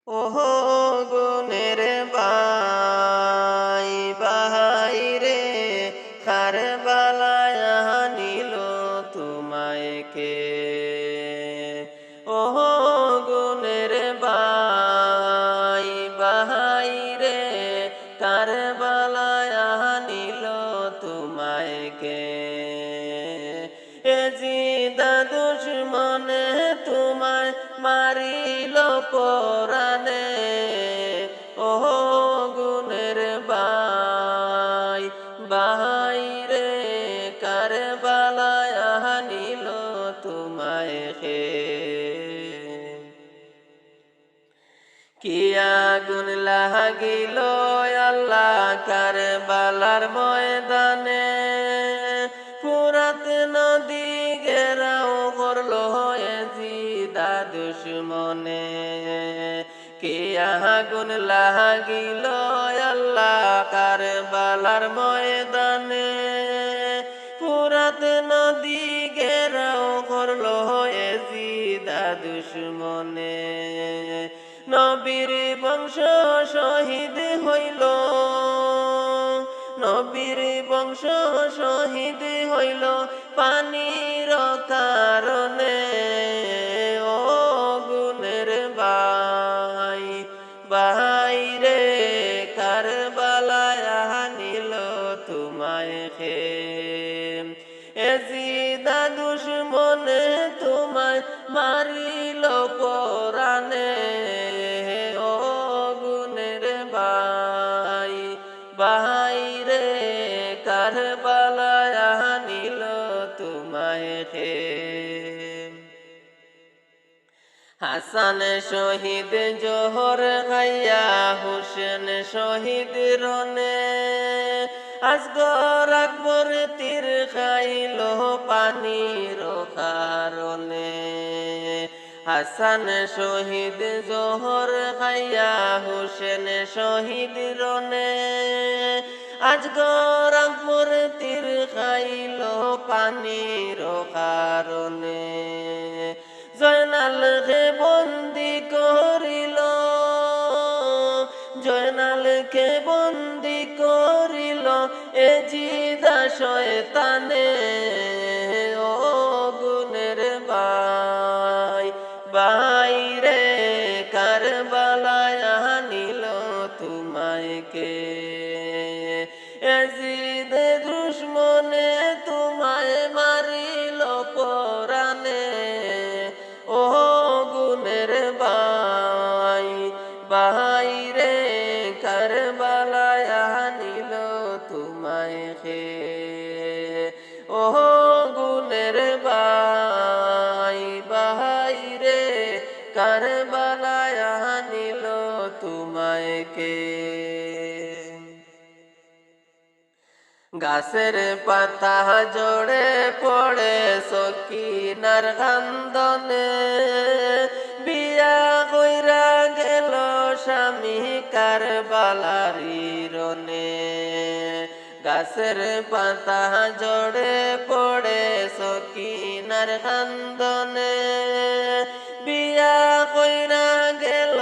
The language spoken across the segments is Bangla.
ওহো গুণের বাই বাহাই রে কারবালায় আনিল তোমায় কে। ওহো গুণের বাই বাহাই রে কারবালায় আনিল তোমায় কে। এ জিদা দুশ্মনে তোমায় মারিল পরাণে। ওহো গুণের বাই বাহাই রে কারবালায় আনিল তোমায় কে। কি আগুন লাগিল আল্লাহ কারবালার ময়দানে। ফুরাত নদী ঘেরাও করলো এজিদা দুশ্মনে। কি আগুন লাগিল আল্লাহ কারবালার ময়দানে। ফুরাত নদী ঘেরাও করলো এজিদা দুশ্মনে। নবীর বংশ শহীদ হইল, নবীর বংশ শহীদ হইল পানির কারণে। ও গুণের বাই বাহাই রে কারবালায় আনিল তোমায় কে। এজিদা দুশ্মনে তোমায় মারিল পরাণে। ও গুণের বাই বাহাই রে কারবালায় আনিল তোমায় কে। হাসান শহীদ জোহর খাইয়া হুসেন শহীদ রনে। আসগর আকবর তীর খাইল পানির কারণে। হাসান শহীদ জোহর খাইয়া হুসেন শহীদ রনে। আজগর আকবর তীর খাইল পানির কারণে। জয়নালকে বন্দি করিল, জয়নালকে বন্দি করিল এজিদা শয়তানে। ও গুণের বাই বাই রে কারবালায় আনিল তোমায় কে। এজিদে দুশ্মনে তোমায় মারিল পরাণে। ও গুণের বাই বাহাই রে কারবালায় আনিল তোমায় কে। ও গুণের বাই বাহাই রে কারবালায় আনিল তোমায় কে। গাছের পাতা জড়ে পড়ে সকিনার কান্দনে। বিয়া কইরা গেল স্বামী কারবালারি রনে। গাছের পাতা জড়ে পড়ে সকিনার কান্দনে। বিয়া কইরা গেল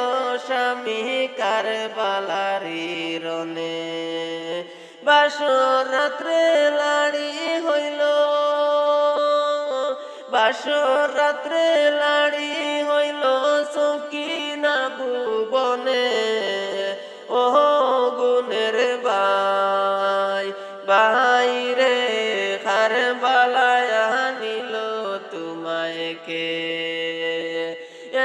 স্বামী কারবালারি রনে। বাসর রাত্রে লাড়ি হইল, বাসর রাত্রে লাড়ি হইল সকিনা ভুবনে। ও গুণের বাই বাই রে কারবালায় আনিল তোমায় কে।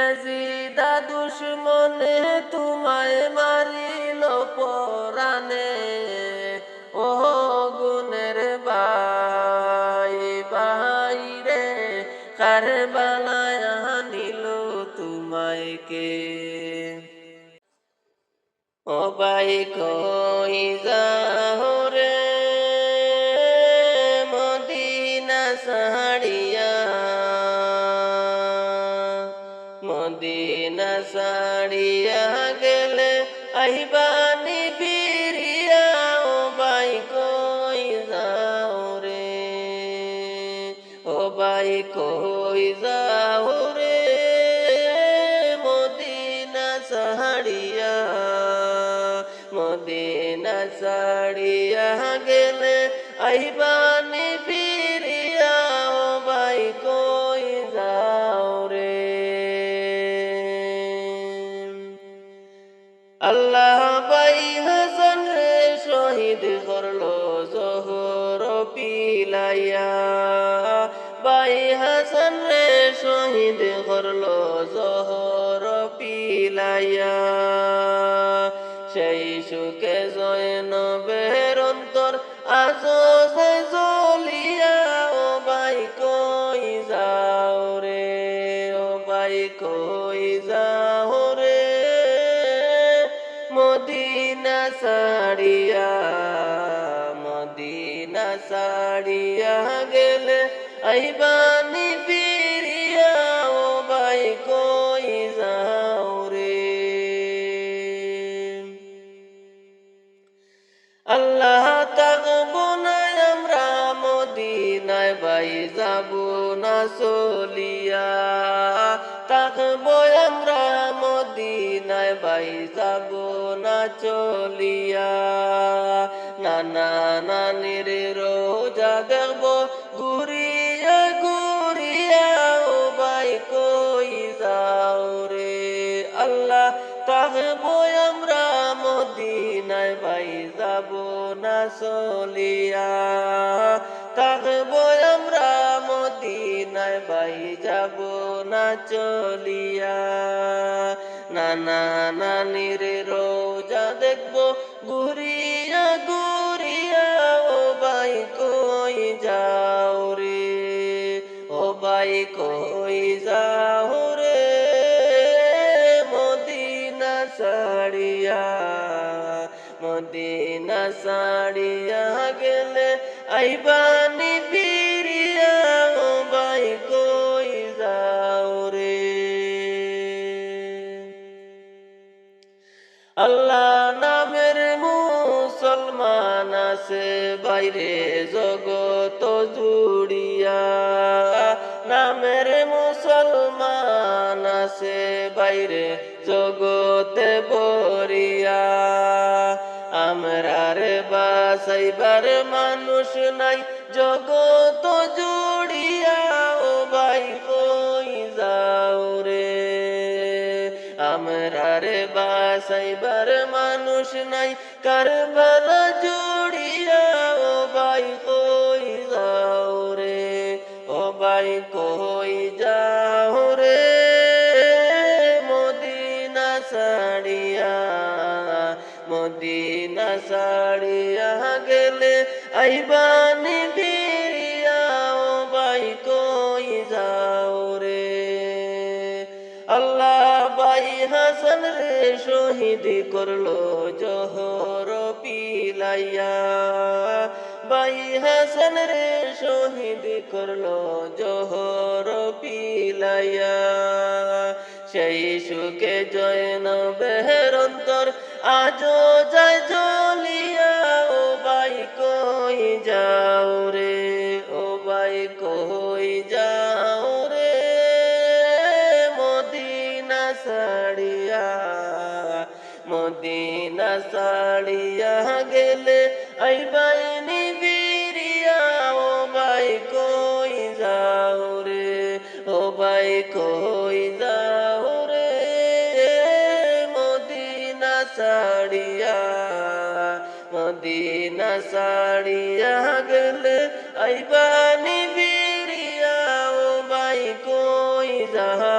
এজিদা দুশ্মনে তোমায় মারিল পরাণে। ও গুণের বাই বাই রে কারবালায় আনিল তোমায় কে। ও বাই কই যাও রে মদিনা ছাড়িয়া। মদিনা ছাড়িয়া গেলে আইবানি ফিরিয়া। ও বাই কই যাও রে, ও বাই কই যাও রে মদিনা ছাড়িয়া। সাড়িয়া মদিনা সাড়িয়া গেলে আইবানি ফিরিয়া ও ভাই কই যাও রে আল্লাহ ভাই হাসান রে শহীদ করলো জোহর পিলাইয়া ভাই হাসান রে শহীদ করলো জোহর পিলাইয়া সেই সুখে জয়নবের অন্তর আজো যে জ্বলিয়া ও ভাই কই যাও রে ও ভাই কই যাও রে মদিনা সাড়িয়া মদিনা সাড়িয়া গেলে আইবানি ফিরিয়া ও ভাই কই যাও রে আল্লাহ তাকবো না আমরা মদিনায় ভাই যাব না চলিয়া তাকবো আমরা মদিনায় ভাই যাব না চলিয়া নানা নানির রোজা দেখবো ঘুরিয়া ঘুরিয়া ও ভাই কই যাও রে আল্লাহ তাকবো আমরা মদিনায় ভাই যাব না চলিয়া তাকবো আমরা মদিনায় ভাই যাব না চলিয়া নানা নানির রোজা দেখবো ঘুরিয়া ঘুরিয়া ও ভাই কই যাও রে ও ভাই কই যাও রে মদিনা সাড়িয়া মদিনা সাড়িয়া গেলে আইবানি ফিরিয়া ও ভাই কই যাও রে আল্লাহ নামের মুসলমান আছে বাইরে জগত জুড়িয়া নামের মুসলমান আছে বাইরে জগতে বরিয়া আমরার বাসাইবার মানুষ নাই জগত জুড়িয়া ও ভাই কই যাও রে আমরার বাসাইবার মানুষ নাই কারবালা জুড়িয়া ও ভাই কই যাও রে ও ভাই কই যাও রে মদিনা সাড়িয়া মদিনা সাড়িয়া গেলে আইবানি ফিরিয়া ও ভাই কই যাও রে আল্লাহ ভাই হাসান রে শহীদ করলো জোহর পিলাইয়া ভাই হাসান রে শহীদ করলো জোহর পিলাইয়া সেই সুখে জয়নবের অন্তর আজো যায় জ্বলিয়া ও ভাই কই যাও রে ও ভাই কই যাও রে মদিনা সাড়িয়া মদিনা সাড়িয়া গেলে আইবানি ফিরিয়া ও ভাই কই যাও রে ও ভাই কই যাও রে মদিনা সাড়িয়া মদিনা সাড়িয়া গেলে আইবানি ফিরিয়া ও ভাই কই যাও